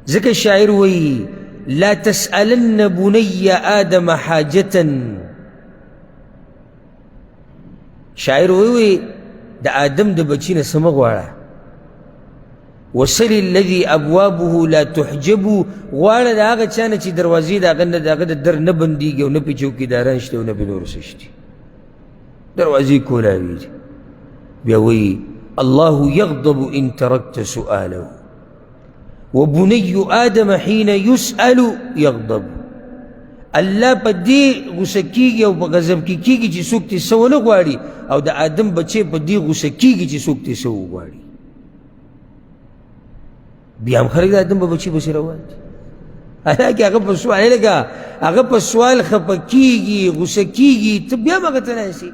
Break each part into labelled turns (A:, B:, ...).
A: ذکر شاعر وی لا تسألن بني آدم حاجة. شاعر وی دا آدم دا بچین سمغوارا وصل الذي ابوابه لا تحجبو غواړه د هغه چا نه چې دروازې د هغه نه د هغه د در نه بندېږي او نه پې چوکیداران شته او نه پې نور څه شته، دروازې کولاوي دي. بیا وایي الله یغضب ان ترکت سؤاله وبني آدم حين يسأل یغضب. الله په دې غوسه کېږي او په غضب کې کېږي چې څوک ترې څه ونه غواړي، او د آدم بچی په دې غوسه کېږي چې څوک ترې څه وغواړي. بیا هم خلک د آدم په بچي پسې روان دي، حالانکې هغه په سوال لکه هغه په سوال خفه کېږي غوسه کېږي، ته بیا هم هغه ته ناستې.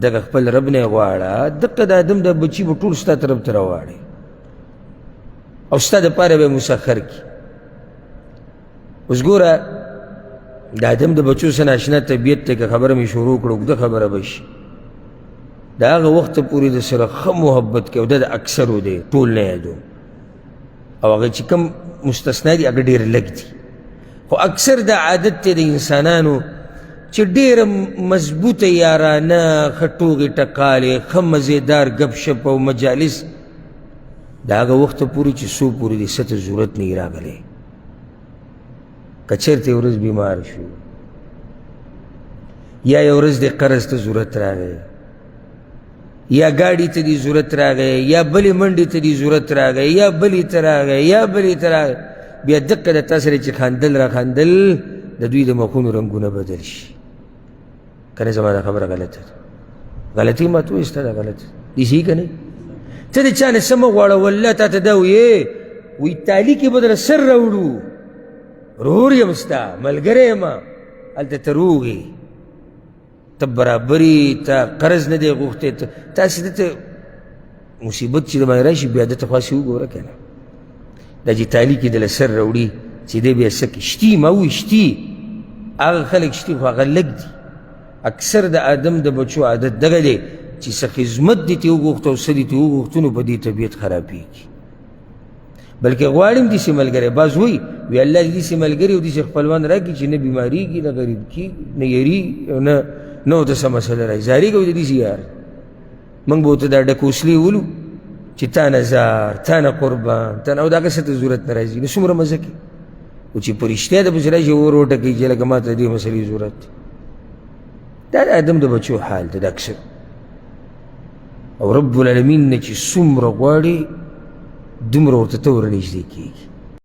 A: دغه خپل رب نه یې غواړه، دقه د آدم د بچي به ټول ستا طرف ته راواړي او ستا دپاره به یې مسخر کړي. اوس ګوره د آدم د بچو سره ناشنا طبیعت دی، که خبره مې شروع کړه اوږده خبره به شي. د هغه وخته پورې د سره ښه محبت کوي او د اکثرو دی، ټول نه یادو، او هغه چې کوم مستثنا دي هغه ډېر لږ دي، خو اکثر د عادت دی د انسانانو چې ډېره مضبوطه یارانه ښه ټوغې ټکالې ښه مزېدار ګپ شپ او مجالس د هغه وخته پورې چې څو پورې د څه ته ضرورت نه وي راغلی. که چېرته یو ورځ بیمار شو یا یو ورځ د قرض ته ضرورت راغی یا ګاډي ته دې ضرورت راغی یا بلې منډې ته دې ضرورت راغی یا بلې ته راغی یا بلې ته راغی، بیا دقه د تا سره چې خندل را خندل د دوی د مخونو رنګونه بدل شي. که نه زما دا خبره غلطه ده؟ غلطي ما ته وایي ستا دا غلطه دي صحیح که نه؟ ته د چا نه څه مه غواړه، والله تا ته دا وایې وایي تالي کې به در سر راوړو، رور یم ستا ملګری یم، هلته ته روغ یې، ته برابري، ته قرض نه دی غوښتی، تاسې ده ته مصیبت چې د باندې راشي بیا ده ته خواسې وګوره که نه. دا چې تالي کې دله سر راوړي چې دی بیا څه کوي، شتي ما وایي شتي، هغه خلک شتي خو هغه لږ دي. اکثر د آدم د بچو عادت دغه دی چې څه خدمت دې ترې وغوښته او څه دې ترې وغوښتو نو په دې طبیعت خرابېږي. بلکې غواړي هم داسې ملګری، بعض وایي وی الله دې داسې ملګري او داسې خپلوان راکړي چې نه بیمارېږي نه غریب کېږي نه یېرېږي او نه ورته څه مسله راځي. زارېږه وایي د داسې یار موږ به ورته دا ډکوسلې ولو چې تا نه زار تا نه قربان تا نه، او د هغه څه ته ضرورت نه راځي، نو څومره مزه کوي. خو چې په رښتیا د پسې راشي ور وټکوي چې لکه ما ته دې مسلې ضرورت دی. دا د آدم د بچو حال دی د اکثر، او رب العالمین نه چې څومره غواړي دومره ورته ته ورنږدې کېږي.